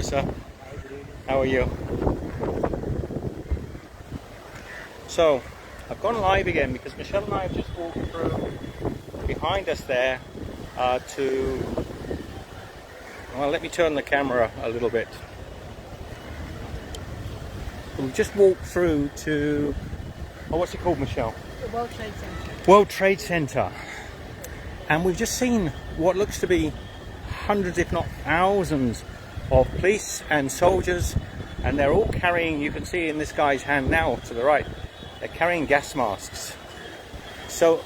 sir. How are you? So, I've gone live again because Michelle and I have just walked through behind us there well, let me turn the camera a little bit. We've just walked through to, what's it called, Michelle? The World Trade Center. World Trade Center. And we've just seen what looks to be hundreds, if not thousands, of police and soldiers, and they're all carrying, you can see in this guy's hand now to the right, they're carrying gas masks. So,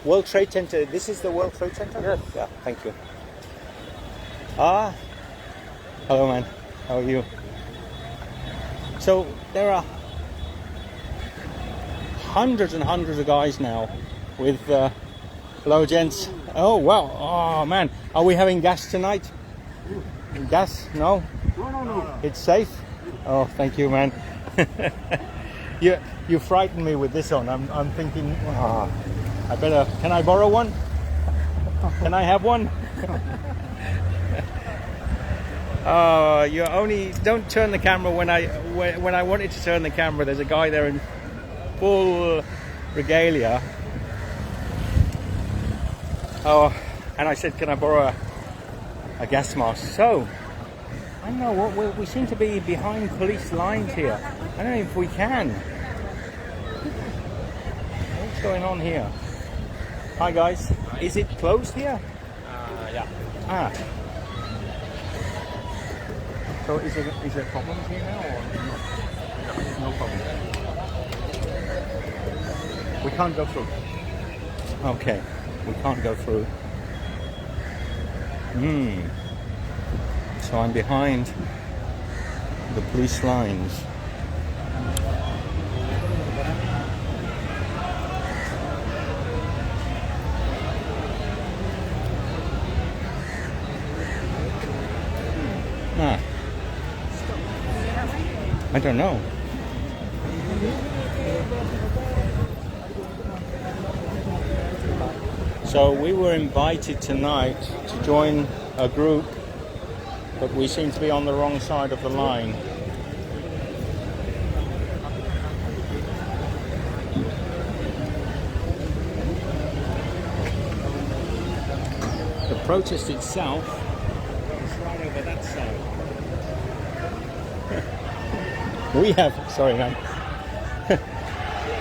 World Trade Center, this is the World Trade Center? Yes. Yeah, thank you. Hello man, how are you? So, there are hundreds and hundreds of guys now with, hello gents. Oh wow, oh man, are we having gas tonight? Gas? No? No. It's safe? Oh, thank you, man. You frightened me with this on. I'm thinking, I better. Can I borrow one? Can I have one? You only don't turn the camera when I wanted to turn the camera. There's a guy there in full regalia. Oh, and I said, can I borrow a gas mask? So, I don't know what we seem to be behind police lines here. I don't know if we can. What's going on here? Hi guys, is it closed here? Yeah. So is there problems here now or no problem? We can't go through. Okay, we can't go through. So I'm behind the police lines. I don't know. So we were invited tonight to join a group, but we seem to be on the wrong side of the line. The protest itself is right over that side. We have, sorry man.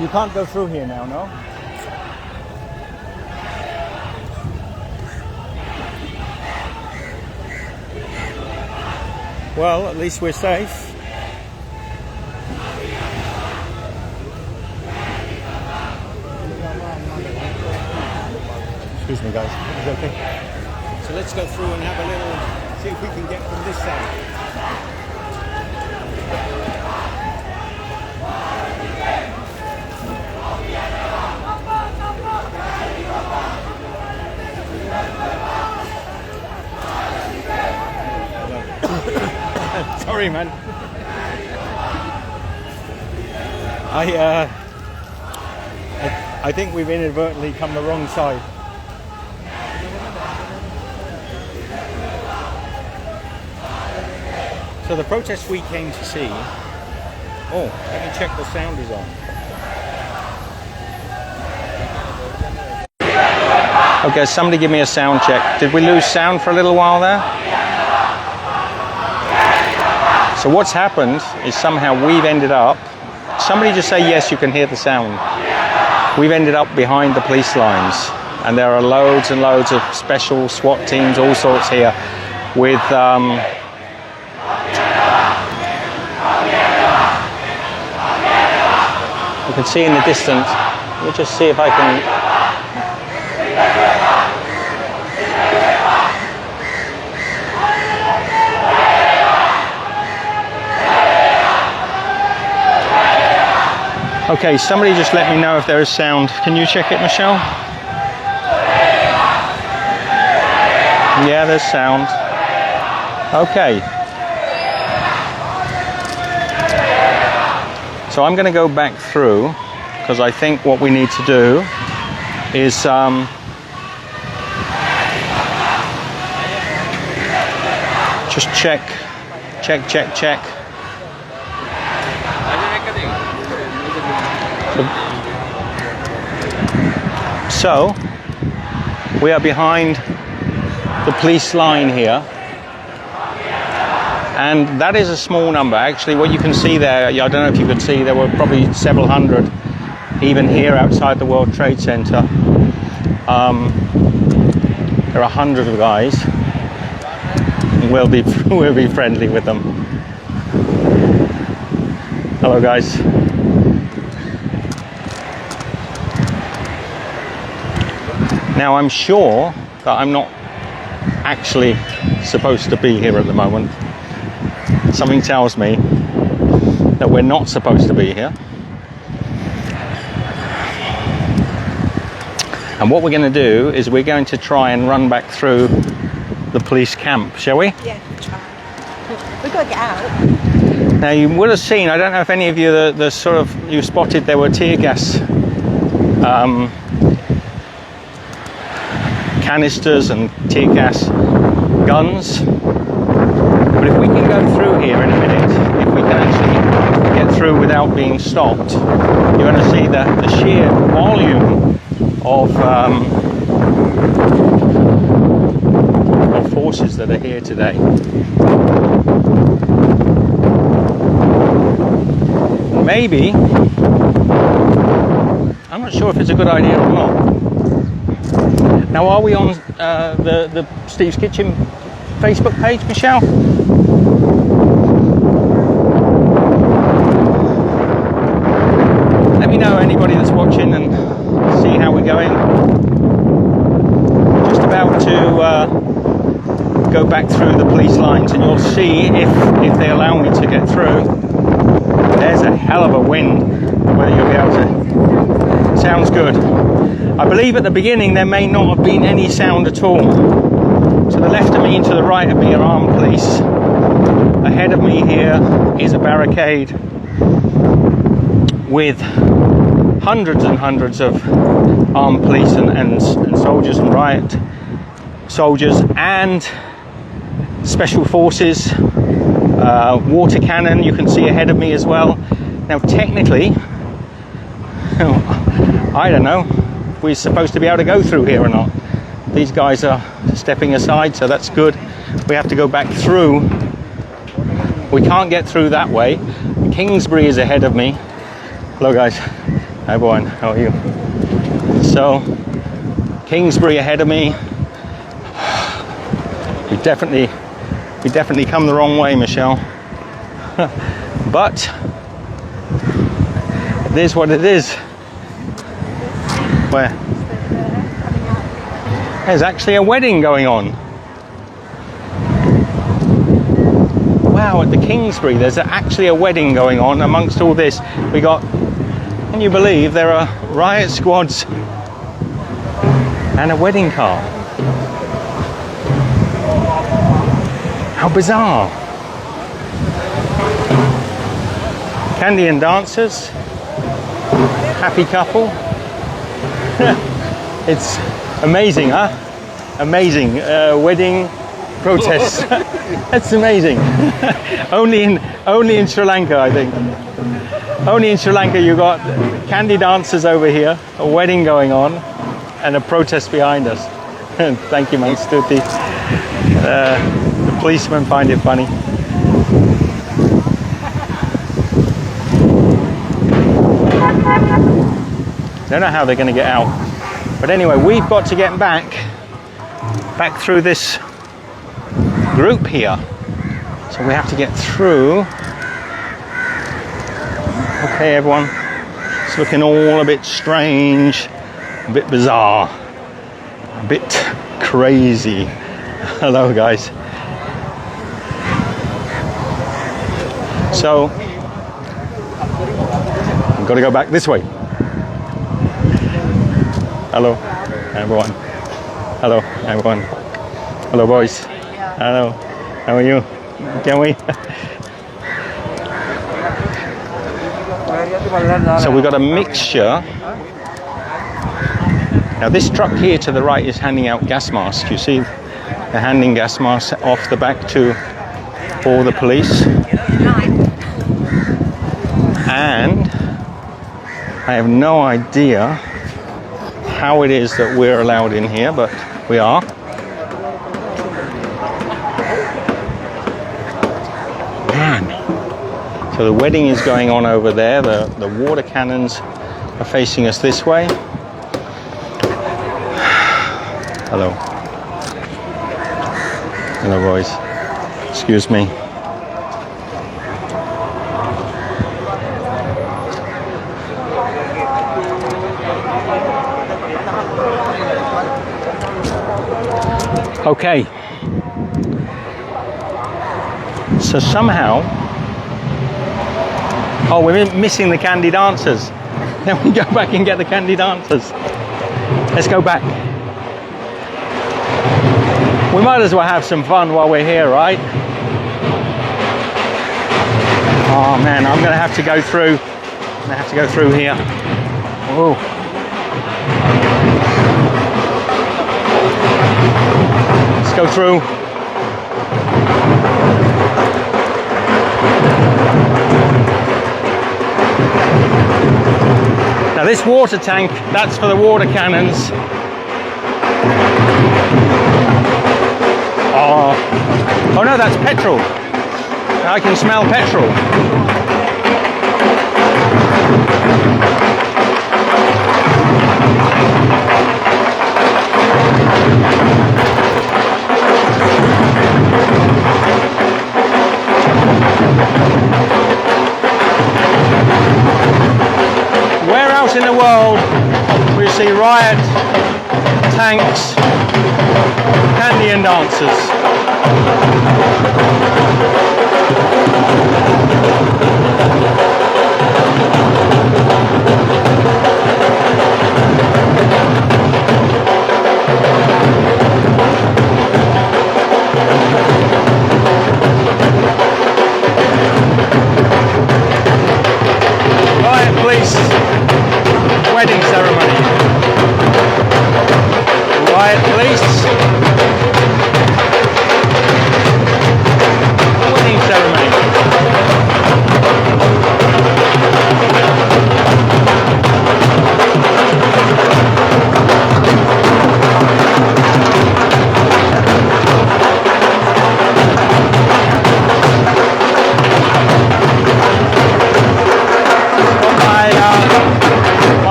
You can't go through here now, no? Well, at least we're safe. Excuse me guys, is it okay? So let's go through and have a little, see if we can get from this side. Sorry, man. I think we've inadvertently come the wrong side. So the protest we came to see. Oh, let me check the sound is on. Okay, somebody give me a sound check. Did we lose sound for a little while there? So what's happened is somehow we've ended up, somebody just say yes, you can hear the sound. We've ended up behind the police lines, and there are loads and loads of special SWAT teams, all sorts here, with you can see in the distance. Let me just see if I can. Okay, somebody just let me know if there is sound. Can you check it, Michelle? Yeah, there's sound. Okay. So I'm going to go back through, because I think what we need to do is just check Check, check, check. So, we are behind the police line here. And that is a small number. Actually, what you can see there, I don't know if you could see, there were probably several hundred, even here outside the World Trade Center. There are hundreds of guys. We'll be friendly with them. Hello, guys. Now, I'm sure that I'm not actually supposed to be here at the moment. Something tells me that we're not supposed to be here. And what we're going to do is we're going to try and run back through the police camp, shall we? Yeah, try. We've got to get out. Now, you would have seen, I don't know if any of you, the sort of, you spotted there were tear gas canisters and tear gas guns. But if we can go through here in a minute, if we can actually get through without being stopped, you're going to see the sheer volume of forces that are here today. Maybe, I'm not sure if it's a good idea or not. Now, are we on the Steve's Kitchen Facebook page, Michelle? Let me know, anybody that's watching, and see how we're going. Just about to go back through the police lines, and you'll see if they allow me to get through. There's a hell of a wind, whether you'll be able to. Sounds good. I believe at the beginning there may not have been any sound at all. To the left of me and to the right of me are armed police. Ahead of me here is a barricade with hundreds and hundreds of armed police and soldiers and riot soldiers and special forces. Water cannon you can see ahead of me as well. Now technically, I don't know if we're supposed to be able to go through here or not. These guys are stepping aside, so that's good. We have to go back through. We can't get through that way. Kingsbury is ahead of me. Hello guys. Hi everyone, how are you? So, Kingsbury ahead of me. We definitely come the wrong way, Michelle. But it is what it is. Where? There's actually a wedding going on. Wow, at the Kingsbury, there's actually a wedding going on amongst all this. We got, can you believe, there are riot squads and a wedding car. How bizarre. Candy and dancers. Happy couple. It's amazing, huh? Amazing. Wedding protest. That's amazing. only in Sri Lanka, I think. Only in Sri Lanka you got candy dancers over here, a wedding going on, and a protest behind us. Thank you, man. Stuti. The policemen find it funny. Don't know how they're going to get out. But anyway, we've got to get back through this group here. So we have to get through. Okay, everyone. It's looking all a bit strange, a bit bizarre, a bit crazy. Hello, guys. So, I've got to go back this way. Hello, everyone. Hello, everyone. Hello, boys. Hello. How are you? Can we? So we've got a mixture. Now this truck here to the right is handing out gas masks. You see, they're handing gas masks off the back to all the police, and I have no idea how it is that we're allowed in here, but we are. Man. So the wedding is going on over there. The water cannons are facing us this way. Hello. Hello, boys. Excuse me. Okay. So somehow, oh, we're missing the candy dancers. Then we go back and get the candy dancers. Let's go back. We might as well have some fun while we're here, right? Oh man, I'm gonna have to go through. I'm gonna have to go through here. Oh. Let's go through. Now this water tank, that's for the water cannons. Oh no, that's petrol. I can smell petrol. Where else in the world we see riot tanks, candy and dancers? Riot police, wedding ceremony. Riot police, wedding ceremony.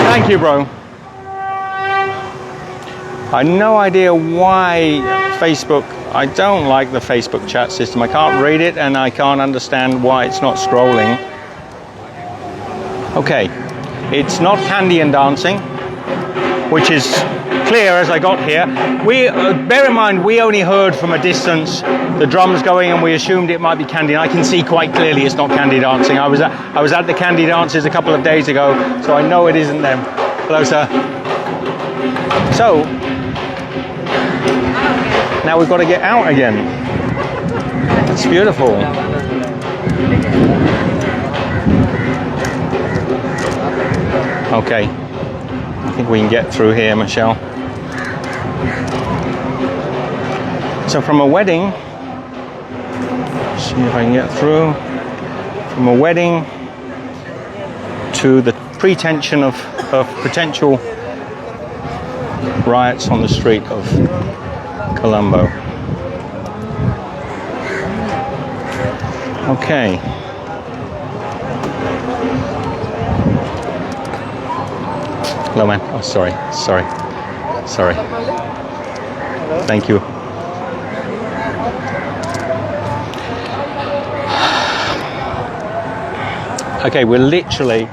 Thank you, bro. I had no idea why Facebook. I don't like the Facebook chat system. I can't read it and I can't understand why it's not scrolling. Okay, it's not candy and dancing, which is clear as I got here. We bear in mind we only heard from a distance the drums going and we assumed it might be candy. And I can see quite clearly it's not candy dancing. I was at the candy dances a couple of days ago, so I know it isn't them. Hello, sir. So now we've got to get out again. It's beautiful. Okay, I think we can get through here, Michelle. So from a wedding, see if I can get through. From a wedding to the pretension of potential riots on the street of Colombo. Okay. Hello, man. Oh, sorry. Thank you. Okay, we're literally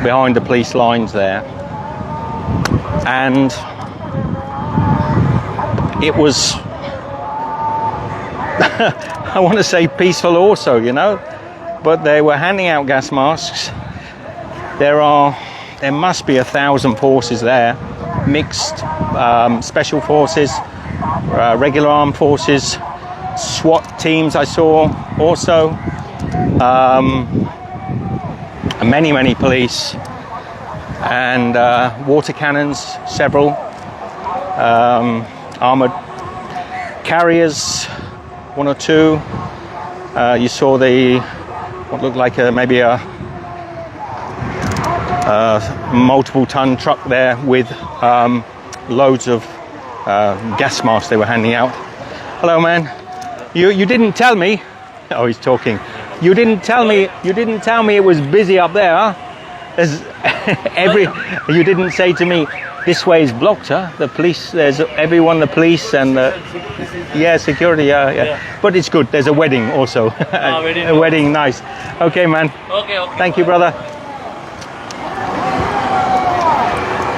behind the police lines there, and it was I want to say peaceful also, you know, but they were handing out gas masks. There must be 1,000 forces there, mixed special forces, regular armed forces, SWAT teams I saw also, many police, and water cannons, several, armoured carriers, 1 or 2. You saw what looked like maybe a multiple ton truck there with loads of gas masks they were handing out. Hello, man. You didn't tell me. Oh, he's talking. You didn't tell me it was busy up there, huh? You didn't say to me, this way is blocked, huh? The police, there's everyone, the police and security, yeah. But it's good. There's a wedding also. A wedding, nice. Okay, man. Okay. Thank you, brother.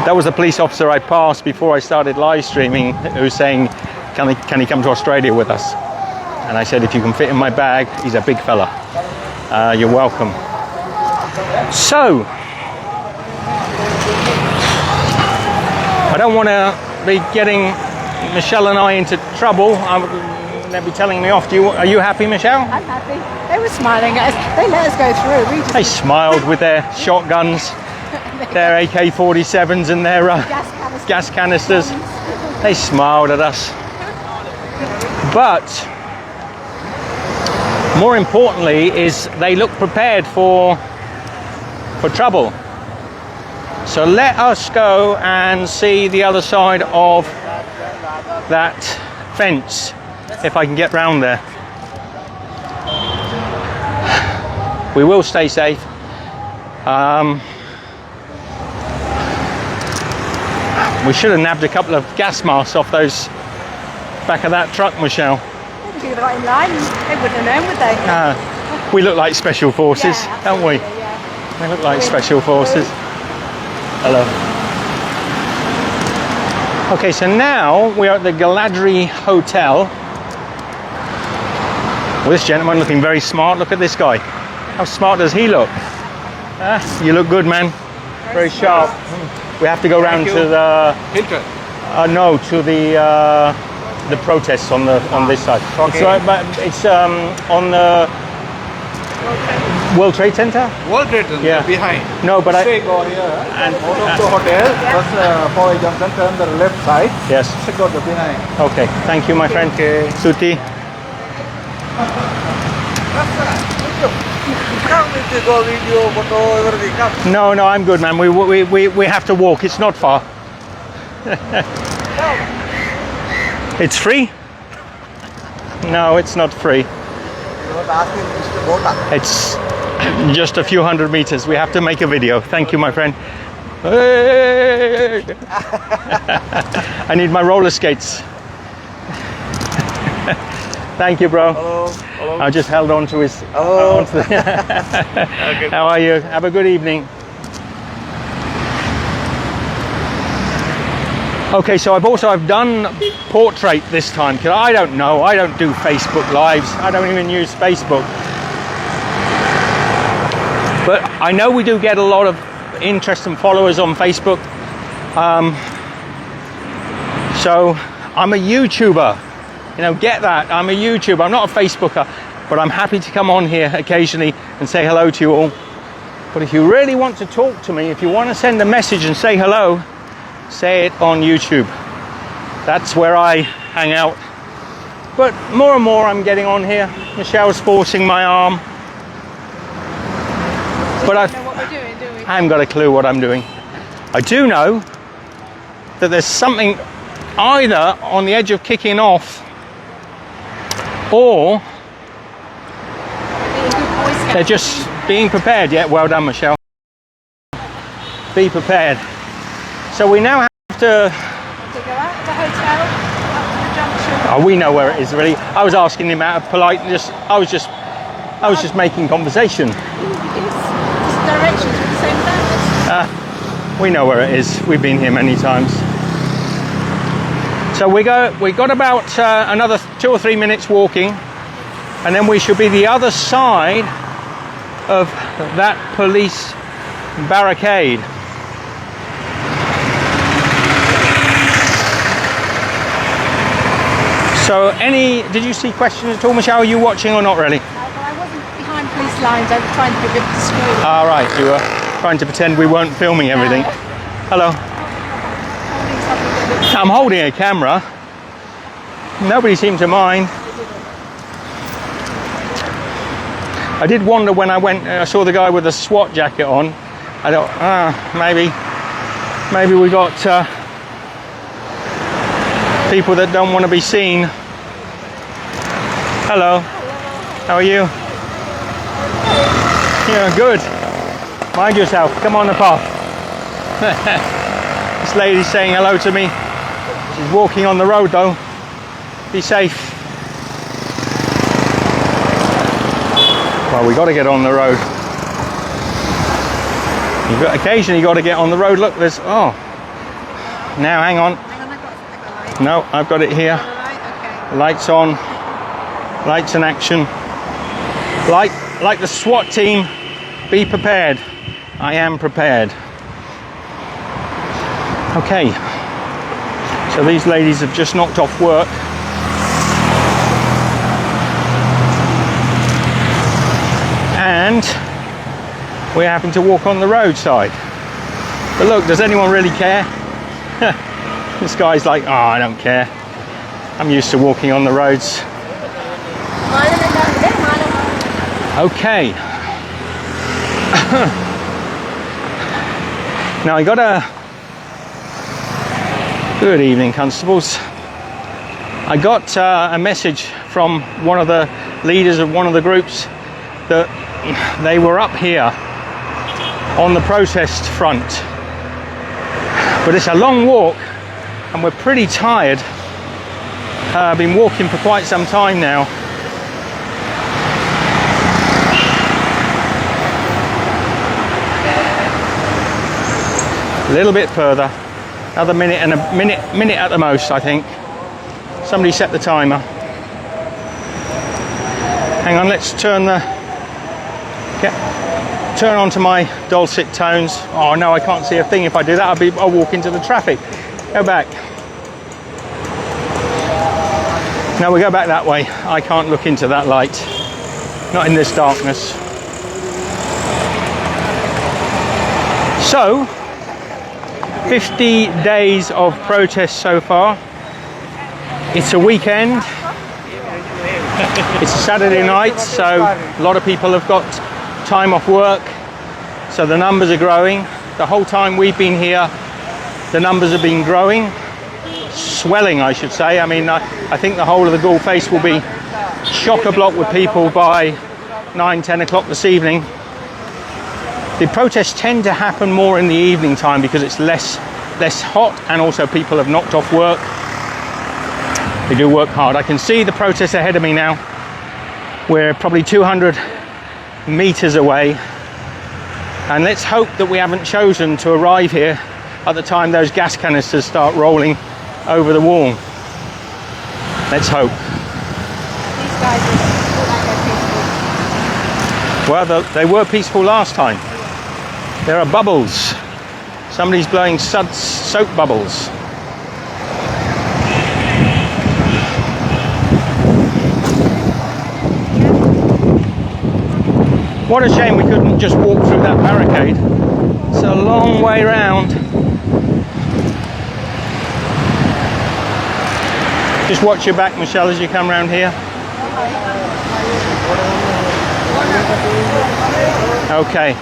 That was a police officer I passed before I started live streaming who was saying, can he come to Australia with us? And I said, if you can fit in my bag, he's a big fella. You're welcome. So, I don't want to be getting Michelle and I into trouble. They'll be telling me off. Are you happy, Michelle? I'm happy. They were smiling at us. They let us go through. They smiled with their shotguns, their AK-47s and their gas canisters. They smiled at us. But more importantly is they look prepared for trouble. So let us go and see the other side of that fence, if I can get round there. We will stay safe. We should have nabbed a couple of gas masks off those back of that truck, Michelle. If you got in line, they wouldn't have known, would they? We look like special forces, don't we? We look like special forces. Hello. Okay, so now we are at the Galadriel Hotel. Well, this gentleman looking very smart. Look at this guy. How smart does he look? You look good, man. Very sharp. We have to go round to the Hilton. no, to the protests on this side. Okay. It's on the World Trade Center. World Trade Center, Yeah. behind. No, but Stay go here. And Out of the hotel. First, Forigen, then turn the left side. yes. Check out the behind. Okay. Thank you, my friend. Okay. Suti. Come with the go video, photo, everything. Come. No, I'm good, man. We have to walk. It's not far. It's free? No, it's not free. It's just a few hundred meters. We have to make a video. Thank you, my friend. Hey! I need my roller skates. Thank you, bro. Hello. Hello. I just held on to his. Hello. onto the Okay. How are you? Have a good evening. Okay, so I've done portrait this time because I don't know. I don't do Facebook Lives. I don't even use Facebook. But I know we do get a lot of interest and followers on Facebook. So I'm a YouTuber. You know, get that. I'm a YouTuber. I'm not a Facebooker, but I'm happy to come on here occasionally and say hello to you all. But if you really want to talk to me, if you want to send a message and say hello, say it on YouTube. That's where I hang out. But more and more I'm getting on here. Michelle's forcing my arm. But I know what we're doing, do we? I haven't got a clue what I'm doing. I do know that there's something either on the edge of kicking off or Being good Boy Scout. they're just being prepared. Yeah, well done, Michelle. Be prepared. So we now have to... To go out of the hotel, up to the junction. Oh, we know where it is, really. I was asking him out of politeness. I was just making conversation. Yes. Just directions with the same numbers. We know where it is. We've been here many times. So we got about another 2 or 3 minutes walking, and then we should be the other side of that police barricade. So did you see questions at all, Michelle? Are you watching or not really? No, but I wasn't behind police lines. I was trying to be a bit discreet. All right, you were trying to pretend we weren't filming everything. Hello. Holding something a bit. I'm holding a camera. Nobody seemed to mind. I did wonder when I saw the guy with the SWAT jacket on. I thought, maybe we got people that don't want to be seen. Hello. How are you? Yeah, good. Mind yourself. Come on the path. This lady's saying hello to me. She's walking on the road though. Be safe. Well, we got to get on the road. Occasionally you got to get on the road. Look, there's now hang on. Hang on, I got a light. No, I've got it here. Got a light? Okay. Lights on. Lights in action. Like the SWAT team. Be prepared. I am prepared. Okay. So these ladies have just knocked off work. And we're having to walk on the roadside. But look, does anyone really care? This guy's like, oh, I don't care. I'm used to walking on the roads. Okay. Now I got good evening, constables. I got a message from one of the leaders of one of the groups that they were up here on the protest front, but it's a long walk and we're pretty tired. I've been walking for quite some time now. A little bit further, another minute and a minute at the most, I think. Somebody set the timer. Hang on, let's turn onto my dulcet tones. Oh no, I can't see a thing. If I do that, I'll walk into the traffic. Go back. Now we go back that way. I can't look into that light. Not in this darkness. So, 50 days of protest so far. It's a weekend. It's a Saturday night, so a lot of people have got time off work. So the numbers are growing. The whole time we've been here, the numbers have been growing. Swelling, I should say. I mean, I think the whole of the Gaul Face will be chock-a-block with people by 9-10 o'clock this evening. The protests tend to happen more in the evening time because it's less hot, and also people have knocked off work. They do work hard. I can see the protest ahead of me now. We're probably 200 meters away. And let's hope that we haven't chosen to arrive here at the time those gas canisters start rolling over the wall. Let's hope. These guys are like peaceful. Well, they were peaceful last time. There are bubbles. Somebody's blowing soap bubbles. What a shame we couldn't just walk through that barricade. It's a long way round. Just watch your back, Michelle, as you come round here. Okay.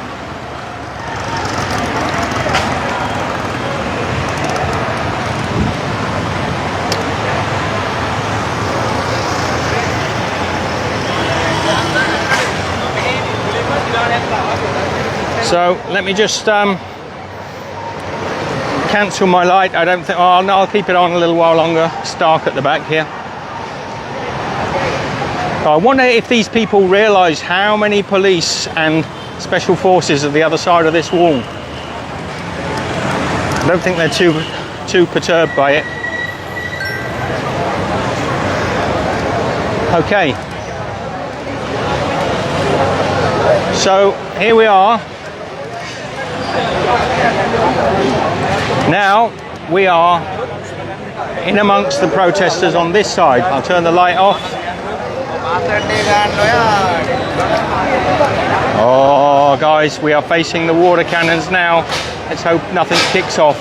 So let me just cancel my light. I don't think. Oh no, I'll keep it on a little while longer. It's dark at the back here. I wonder if these people realise how many police and special forces are the other side of this wall. I don't think they're too perturbed by it. Okay. So here we are. Now we are in amongst the protesters on this side. I'll turn the light off. Oh guys, we are facing the water cannons now. Let's hope nothing kicks off.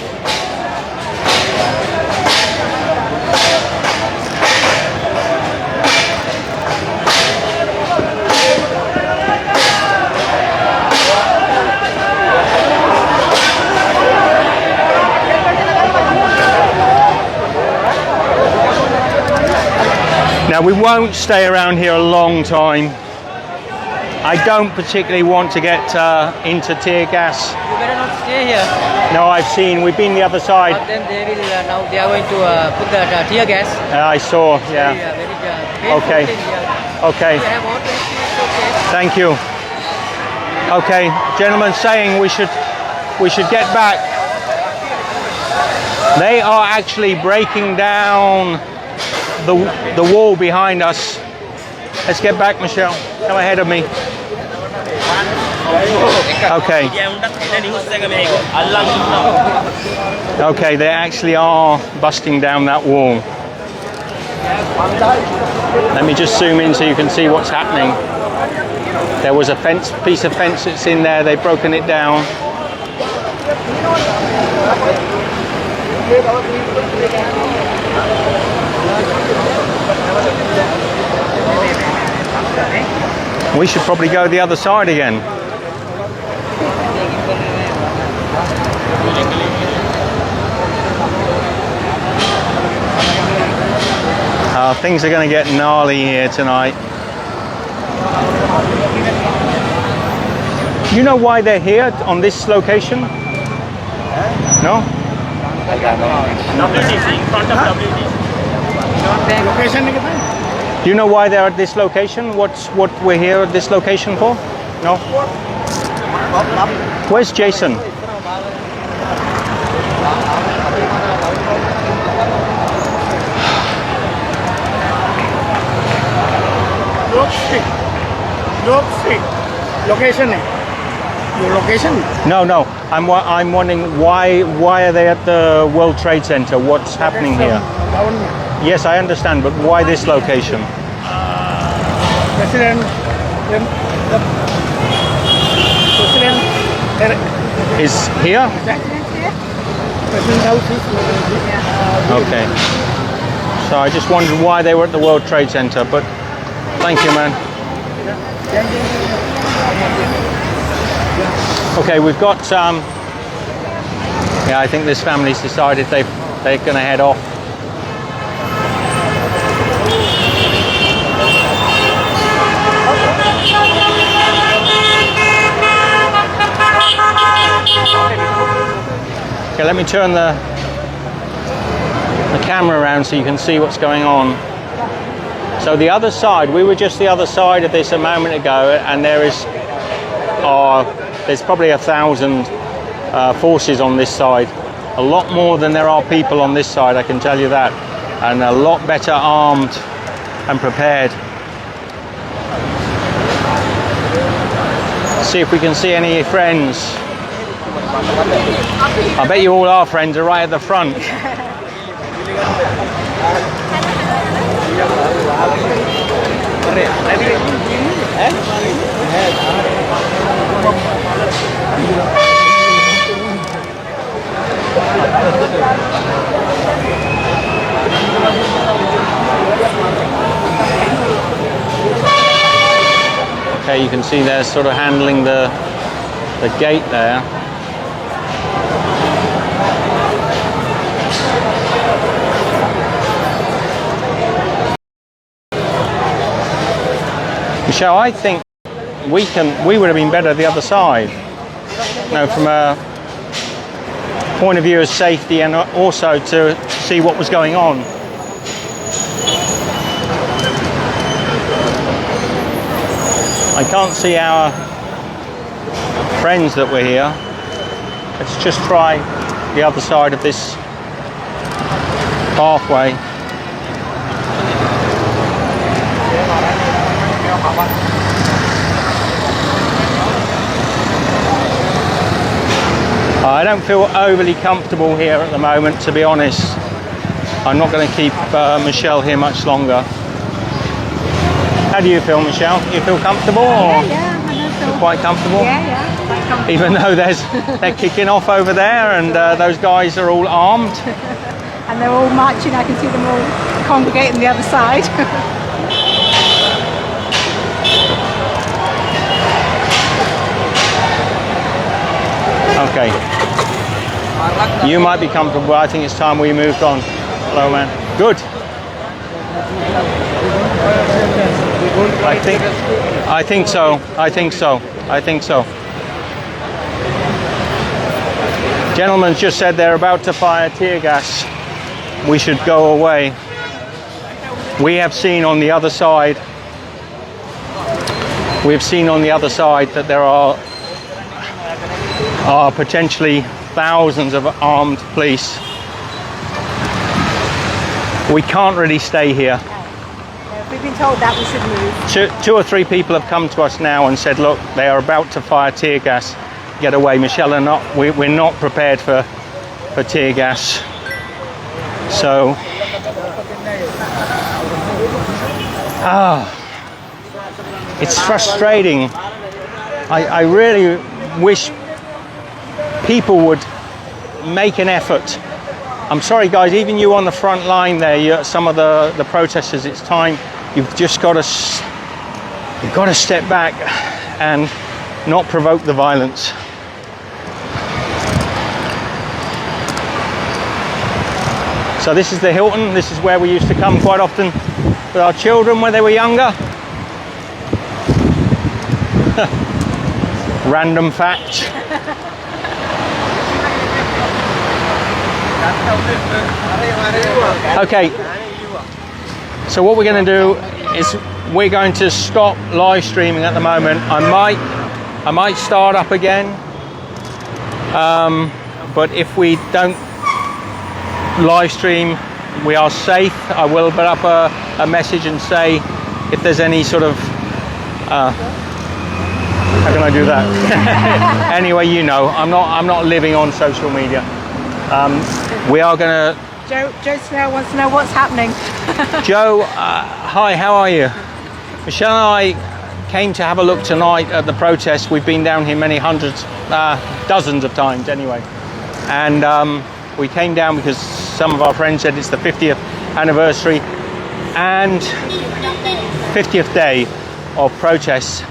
Now we won't stay around here a long time. I don't particularly want to get into tear gas. You better not stay here. No, I've seen. We've been the other side. But then they will now they are going to put the tear gas. I saw. Yeah. Very Okay. Okay. We have all the issues, okay. Thank you. Okay, gentlemen saying we should get back. They are actually breaking down the wall behind us. Let's get back, Michelle. Come ahead of me. Okay. Okay, they actually are busting down that wall. Let me just zoom in so you can see what's happening. There was a piece of fence that's in there. They've broken it down. We should probably go the other side again. Things are going to get gnarly here tonight. You know why they're here on this location? No? Do you know why they're at this location? What we're here at this location for? No? Where's Jason? Location. Your location? No. I'm wondering why are they at the World Trade Center? What's happening here? Yes, I understand, but why this location? President Is here? President House is Okay. So I just wondered why they were at the World Trade Center, but thank you, man. Okay, we've got yeah, I think this family's decided they're going to head off. Okay, let me turn the the camera around so you can see what's going on. So the other side, we were just the other side of this a moment ago, and there's probably 1,000 forces on this side. A lot more than there are people on this side, I can tell you that, and a lot better armed and prepared. See if we can see any friends. I bet you all our friends are right at the front. Okay, you can see they're sort of handling the gate there. Michelle, I think we would have been better the other side. No, from a point of view of safety and also to see what was going on. I can't see our friends that were here. Let's just try the other side of this pathway. I don't feel overly comfortable here at the moment, to be honest. I'm not going to keep Michelle here much longer. How do you feel, Michelle? You feel comfortable? Or Yeah, I you're quite comfortable? Yeah, quite comfortable. Even though they're kicking off over there, and those guys are all armed. And they're all marching. I can see them all congregating on the other side. Okay. You might be comfortable. I think it's time we moved on. Hello, man. Good. I think so. Gentlemen just said they're about to fire tear gas. We should go away. We have seen on the other side. That there are potentially thousands of armed police. We can't really stay here. We've been told that we should move. Two or three people have come to us now and said, look, they are about to fire tear gas. Get away. Michelle and we're not prepared for tear gas. So, it's frustrating. I really wish people would make an effort. I'm sorry guys, even you on the front line there, some of the protesters, it's time. You've just got to step back and not provoke the violence. So this is the Hilton. This is where we used to come quite often with our children when they were younger. Random fact. Okay, so what we're going to do is we're going to stop live streaming at the moment. I might start up again, but if we don't live stream, we are safe. I will put up a message and say if there's any sort of how can I do that? Anyway, you know, I'm not living on social media. We are going to... Joe Snell wants to know what's happening. Joe, hi, how are you? Michelle and I came to have a look tonight at the protest. We've been down here many hundreds, dozens of times anyway. And we came down because some of our friends said it's the 50th anniversary and 50th day of protests.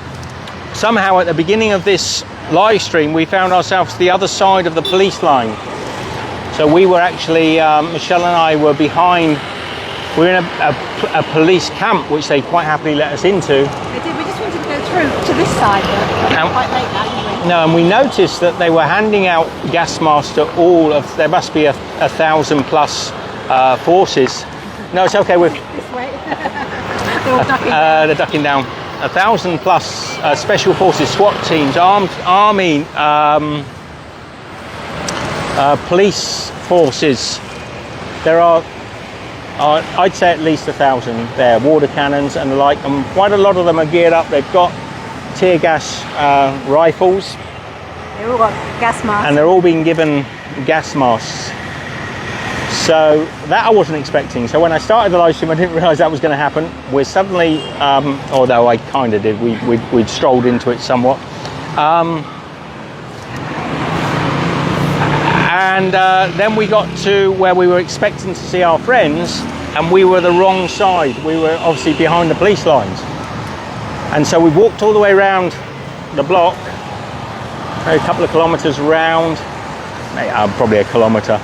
Somehow at the beginning of this live stream, we found ourselves the other side of the police line. So we were actually, Michelle and I were behind, we were in a police camp, which they quite happily let us into. They did, we just wanted to go through to this side, but Now, quite late now, anyway. No, and we noticed that they were handing out gas masks to all of, there must be a 1,000 plus forces. No, it's okay. This way. They're all ducking. They're ducking down. 1,000 plus special forces, SWAT teams, armed army, police forces. There are, I'd say, at least 1,000 there. Water cannons and the like, and quite a lot of them are geared up. They've got tear gas rifles. They've all got gas masks. And they're all being given gas masks. So that I wasn't expecting. So when I started the live stream, I didn't realise that was going to happen. We're suddenly, although I kind of did, we'd strolled into it somewhat. And then we got to where we were expecting to see our friends, and we were the wrong side. We were obviously behind the police lines. And so we walked all the way around the block, a couple of kilometres round, probably a kilometre.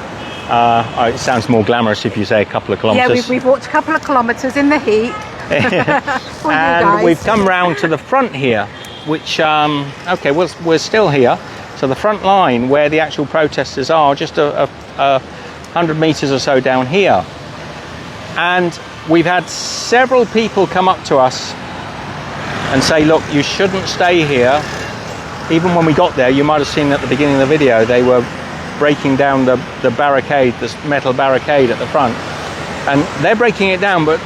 It sounds more glamorous if you say a couple of kilometres. Yeah, we've walked a couple of kilometres in the heat. And we've come round to the front here, which, okay, we're still here. So the front line where the actual protesters are, just a 100 metres or so down here. And we've had several people come up to us and say, look, you shouldn't stay here. Even when we got there, you might have seen at the beginning of the video, they were breaking down the barricade, this metal barricade at the front. And they're breaking it down, but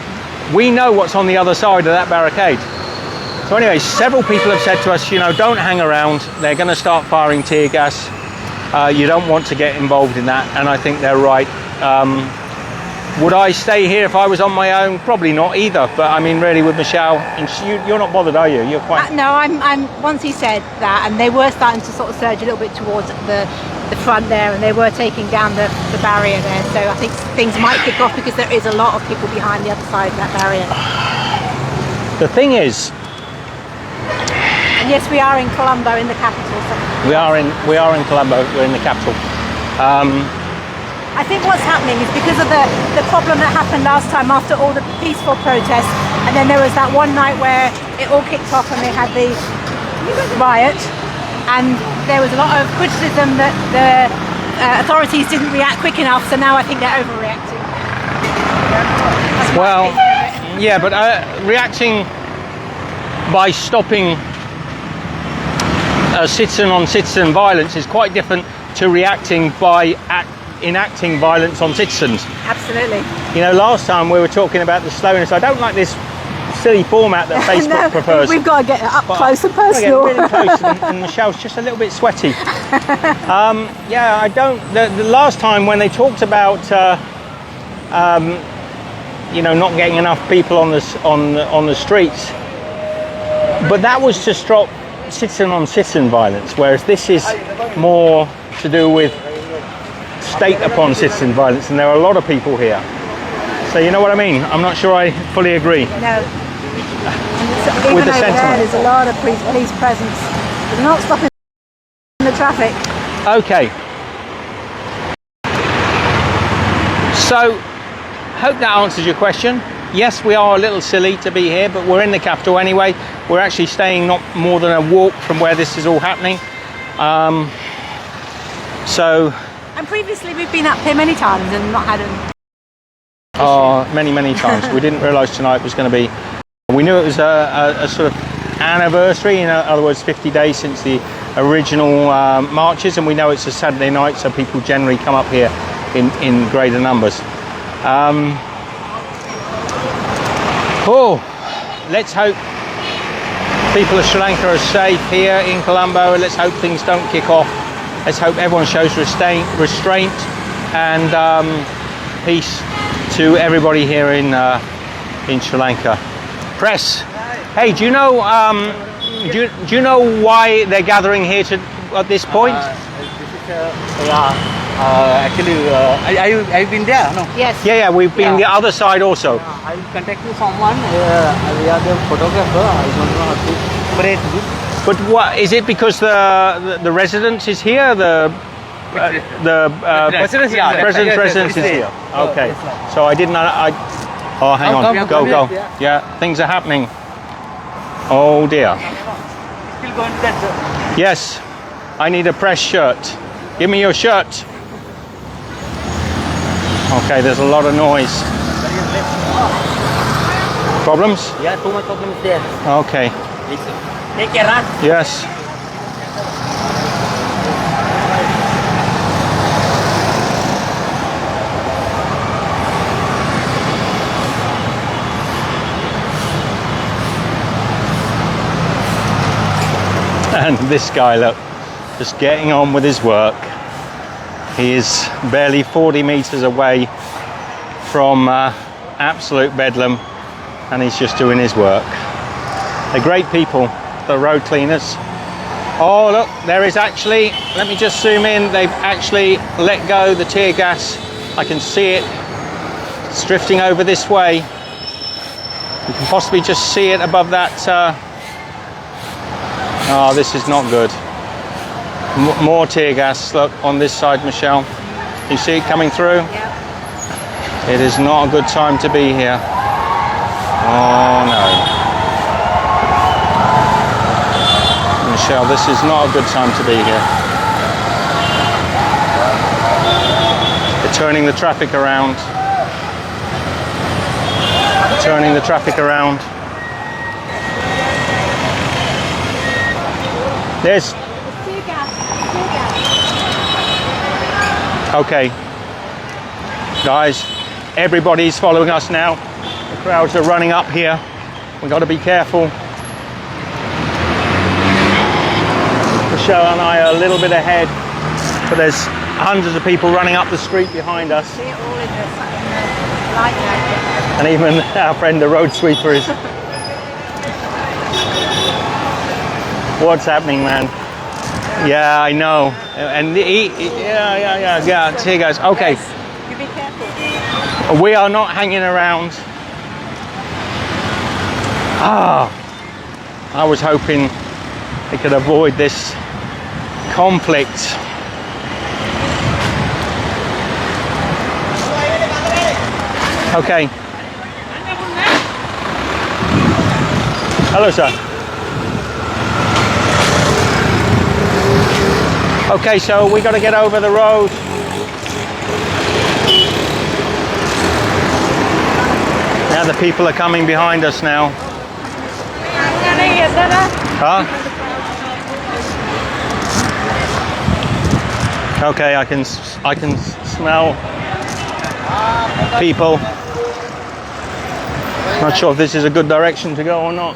we know what's on the other side of that barricade. So anyway, several people have said to us, you know, don't hang around. They're going to start firing tear gas. You don't want to get involved in that. And I think they're right. Would I stay here if I was on my own? Probably not either. But I mean, really, with Michelle, and you're not bothered, are you? You're quite. No, I'm. Once he said that, and they were starting to sort of surge a little bit towards the front there, and they were taking down the barrier there. So I think things might kick off because there is a lot of people behind the other side of that barrier. The thing is. And yes, we are in Colombo, in the capital. So. We are in Colombo. We're in the capital. I think what's happening is because of the problem that happened last time after all the peaceful protests, and then there was that one night where it all kicked off and they had the riot, and there was a lot of criticism that the authorities didn't react quick enough, so now I think they're overreacting. Well, yeah, but reacting by stopping citizen-on-citizen violence is quite different to reacting by enacting violence on citizens. Absolutely. You know, last time we were talking about the slowness. I don't like this silly format that Facebook prefers. We've got to get up close and personal. Get really close, and Michelle's just a little bit sweaty. Yeah, I don't. The last time when they talked about, you know, not getting enough people on the streets, but that was to stop citizen-on-citizen violence, whereas this is more to do with state-upon-citizen violence, and there are a lot of people here. So you know what I mean? I'm not sure I fully agree. No. Even over there, there's a lot of police presence. They're not stopping the traffic. Okay. So, hope that answers your question. Yes, we are a little silly to be here, but we're in the capital anyway. We're actually staying not more than a walk from where this is all happening. And previously we've been up here many times and not had an many times. We didn't realise tonight was going to be. We knew it was a sort of anniversary, in other words, 50 days since the original marches, and we know it's a Saturday night, so people generally come up here in greater numbers. Let's hope people of Sri Lanka are safe here in Colombo. Let's hope things don't kick off. Let's hope everyone shows restraint and peace to everybody here in Sri Lanka. Press. Hey, do you know do you know why they're gathering here at this point? Actually, have you been there? No. Yes. Yeah, we've been the other side also. I will contact you someone. We are the photographer. I don't know how to operate this. But what is it? Because the residence is here. The residence is here. Okay. So I didn't. Oh, hang on. Go. Yeah, things are happening. Oh dear. Still going to that. Yes, I need a press shirt. Give me your shirt. Okay, there's a lot of noise. Problems? Yeah, too much problems there. Okay. Take care, huh? Yes. And this guy, look, just getting on with his work. He is barely 40 meters away from absolute bedlam, and he's just doing his work. They're great people, the road cleaners. Oh look, there is actually, let me just zoom in, they've actually let go the tear gas. I can see it. It's drifting over this way. You can possibly just see it above that. Oh, this is not good. More tear gas, look, on this side, Michelle. You see it coming through? Yeah. It is not a good time to be here. Oh no. Michelle, this is not a good time to be here. They're turning the traffic around. Turning the traffic around. There's... Okay. Guys, everybody's following us now. The crowds are running up here. We've got to be careful. Michelle and I are a little bit ahead, but there's hundreds of people running up the street behind us. And even our friend the road sweeper is. What's happening, man? Yeah, I know. And yeah. Here goes. Okay. You be careful. We are not hanging around. I was hoping they could avoid this conflict. Okay. Hello, sir. Okay, so we got to get over the road. Now the people are coming behind us now. Huh? Okay, I can smell people. Not sure if this is a good direction to go or not.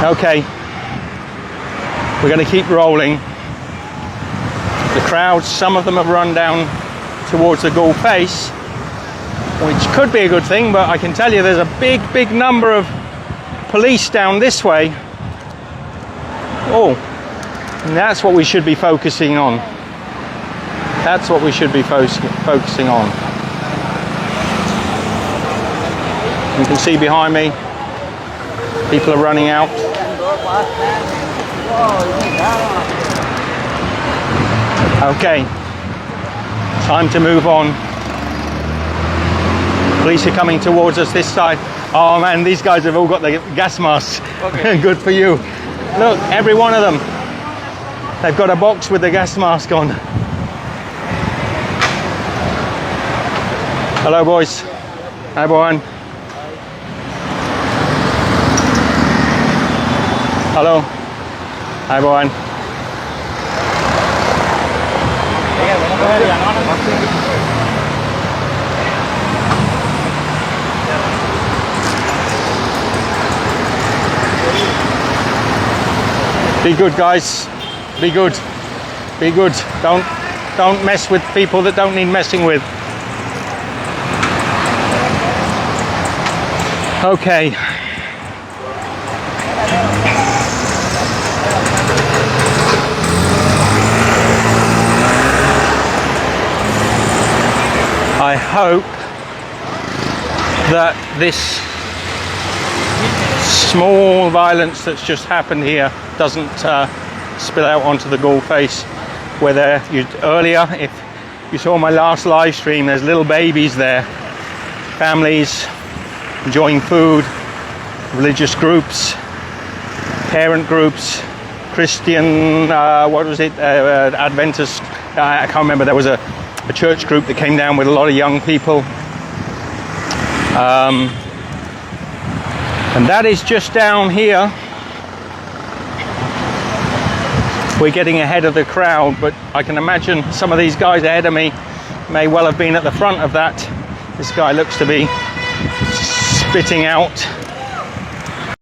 Okay, we're going to keep rolling. The crowds, some of them have run down towards the Ghoul Face, which could be a good thing, but I can tell you there's a big number of police down this way. Oh, and that's what we should be focusing on. That's what we should be focusing on. You can see behind me, people are running out. Okay, time to move on. Police are coming towards us this side. Oh man, these guys have all got the gas masks. Okay. Good for you. Look, every one of them. They've got a box with the gas mask on. Hello boys. Hi Bohan. Hello. Hi Bohan. Be good, guys. Be good. Be good. Don't mess with people that don't need messing with. Okay. I hope that this small violence that's just happened here doesn't spill out onto the Ghoul Face. Where earlier, if you saw my last live stream, there's little babies there, families enjoying food, religious groups, parent groups, Christian, what was it, Adventist, I can't remember. There was a church group that came down with a lot of young people. And that is just down here. We're getting ahead of the crowd, but I can imagine some of these guys ahead of me may well have been at the front of that. This guy looks to be spitting out